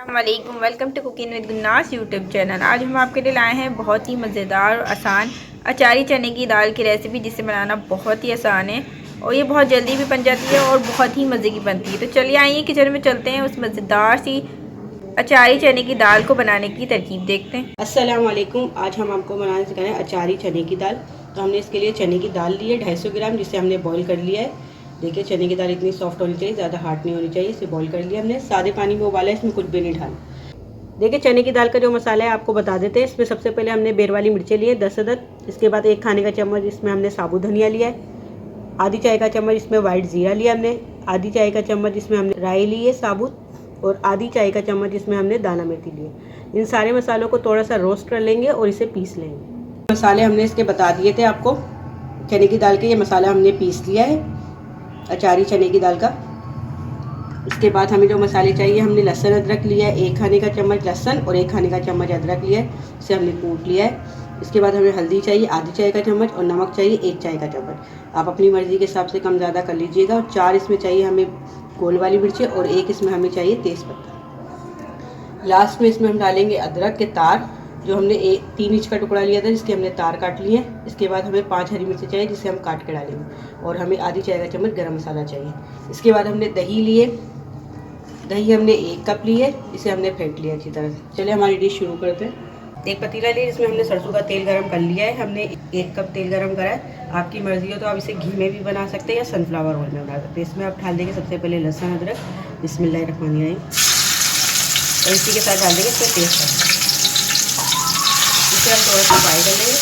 अस्सलामुअलैकुम, welcome to cooking with Gunnas YouTube channel. आज हम आपके लिए लाए हैं बहुत ही मज़ेदार और आसान अचारी चने की दाल की रेसिपी, जिसे बनाना बहुत ही आसान है और ये बहुत जल्दी भी बन जाती है और बहुत ही मज़े की बनती है। तो चलिए आइए किचन में चलते हैं, उस मज़ेदार सी अचारी चने की दाल को बनाने की तरकीब देखते हैं। अस्सलाम वालेकुम। आज हम आपको बनाना सिखाना है अचारी चने की दाल। तो हमने इसके लिए चने की दाल ली है 250 ग्राम, जिसे हमने बॉईल कर लिया है। देखिए चने की दाल इतनी सॉफ्ट होनी चाहिए, ज़्यादा हार्ड नहीं होनी चाहिए। इसे बॉईल कर लिया हमने, सादे पानी में उबाला है, इसमें कुछ भी नहीं डाला। देखिए चने की दाल का जो मसाला है आपको बता देते हैं। इसमें सबसे पहले हमने बेर वाली मिर्चें लिए 10 अदद। इसके बाद 1 खाने का चम्मच इसमें हमने साबुत धनिया लिया है। आधी चाय का चम्मच इसमें वाइट ज़ीरा लिया हमने। आधी चाय का चम्मच इसमें हमने राई ली है साबुत, और आधी चाय का चम्मच इसमें हमने दाना मेथी लिए। इन सारे मसालों को थोड़ा सा रोस्ट कर लेंगे और इसे पीस लेंगे। मसाले हमने इसके बता दिए थे आपको। चने की दाल के ये मसाला हमने पीस लिया है अचारी चने की दाल का। इसके बाद हमें जो मसाले चाहिए, हमने लहसुन अदरक लिया है 1 खाने का चम्मच लहसुन और 1 खाने का चम्मच अदरक लिया है, इसे हमने कूट लिया है। इसके बाद हमें हल्दी चाहिए आधी चाय का चम्मच और नमक चाहिए 1 चाय का चम्मच। आप अपनी मर्ज़ी के हिसाब से कम ज़्यादा कर लीजिएगा। और 4 इसमें चाहिए हमें गोल वाली मिर्चें और 1 इसमें हमें चाहिए तेज़पत्ता। लास्ट में इसमें हम डालेंगे अदरक के तार, जो हमने 3 इंच का टुकड़ा लिया था, जिसके हमने तार काट लिए हैं। इसके बाद हमें 5 हरी मिर्चें चाहिए, जिसे हम काट के डालेंगे, और हमें आधी चाय का चम्मच गरम मसाला चाहिए। इसके बाद हमने दही लिए, दही हमने 1 कप ली है, इसे हमने फेंट लिया अच्छी तरह से। चलिए हमारी डिश शुरू करते हैं। एक पतीला लिए, जिसमें हमने सरसों का तेल गरम कर लिया है। हमने 1 कप तेल गरम करा है। आपकी मर्ज़ी हो तो आप इसे घी में भी बना सकते हैं या सनफ्लावर ऑयल में बना सकते हैं। इसमें आप डाल देंगे सबसे पहले लहसुन अदरक, बिस्मिल्लाहिर्रहमानिर्रहीम, और इसी के साथ डाल देंगे इसमें तेज़पत्ता। इसे हम थोड़ा सा फ्राई कर लेंगे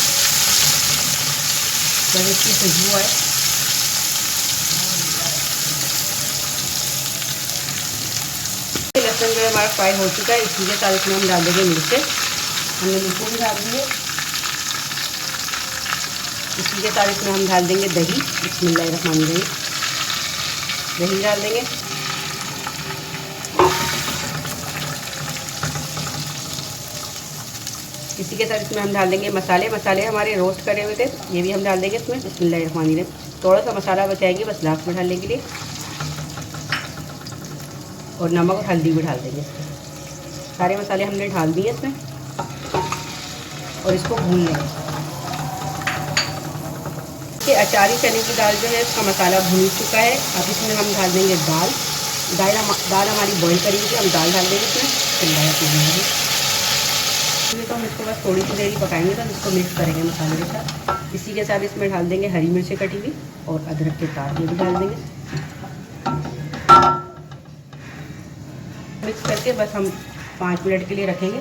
जब इसकी खुशबू आए। लहसुन जो है हमारा फ्राई हो चुका है। इसी के साथ इसमें हम डाल देंगे मिर्चें। हमने मिर्चें भी डाल दी है। इसी के साथ इसमें हम डाल देंगे दही, बिस्मिल्लाहिर्रहमानिर्रहीम, दही डाल देंगे। इसी के साथ इसमें हम डाल देंगे मसाले हमारे रोस्ट करे हुए थे, ये भी हम डाल देंगे इसमें, बिस्मिल्लाहिर्रहमानिर्रहीम। थोड़ा सा मसाला बचाएंगे बस लास्ट में डालने के लिए, और नमक और हल्दी भी डाल देंगे इसमें। सारे मसाले हमने डाल दिए इसमें और इसको भून लेंगे। ये अचारी चने की दाल जो है, इसका मसाला भून चुका है। अब इसमें हम डाल देंगे दाल हमारी बॉईल करी हुई, हम दाल डाल देंगे इसमें। तो हम इसको बस थोड़ी सी देर ही पकाएंगे, तब इसको मिक्स करेंगे मसाले के साथ। इसी के साथ इसमें डाल देंगे हरी मिर्चें कटी हुई और अदरक के तार, ये भी डाल देंगे। मिक्स करके बस हम 5 मिनट के लिए रखेंगे।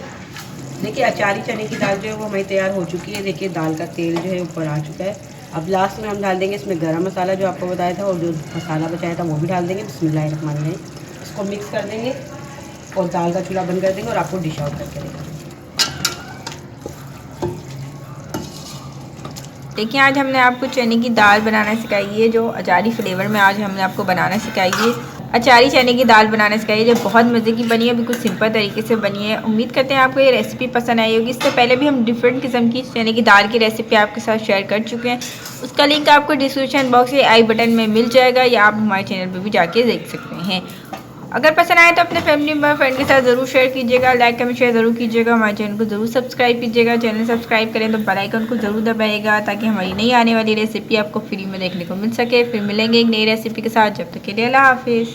देखिए अचारी चने की दाल जो है वो हमारी तैयार हो चुकी है। देखिए दाल का तेल जो है ऊपर आ चुका है। अब लास्ट में हम डाल देंगे इसमें गरम मसाला जो आपको बताया था, और जो मसाला बचाया था वो भी डाल देंगे, बिस्मिल्लाहिर्रहमानिर्रहीम। इसको मिक्स कर देंगे और दाल का चूल्हा बंद कर देंगे और आपको डिश आउट करके देंगे। देखिए आज हमने आपको चने की दाल बनाना सिखाई है, जो अचारी फ्लेवर में आज हमने आपको बनाना सिखाई है। अचारी चने की दाल बनाना सिखाई है, जो बहुत मज़े की बनी है, बिल्कुल सिंपल तरीके से बनी है। उम्मीद करते हैं आपको ये रेसिपी पसंद आई होगी। इससे पहले भी हम डिफरेंट किस्म की चने की दाल की रेसिपी आपके साथ शेयर कर चुके हैं, उसका लिंक आपको डिस्क्रिप्शन बॉक्स या आई बटन में मिल जाएगा, या आप हमारे चैनल पर भी जाके देख सकते हैं। अगर पसंद आए तो अपने फैमिली मेम्बर फ्रेंड के साथ ज़रूर शेयर कीजिएगा, लाइक कमेंट शेयर ज़रूर कीजिएगा। हमारे चैनल को ज़रूर सब्सक्राइब कीजिएगा। चैनल सब्सक्राइब करें तो बेल आइकन को ज़रूर दबाइएगा, ताकि हमारी नई आने वाली रेसिपी आपको फ्री में देखने को मिल सके। फिर मिलेंगे एक नई रेसिपी के साथ, जब तक के लिए अल्लाह हाफिज़।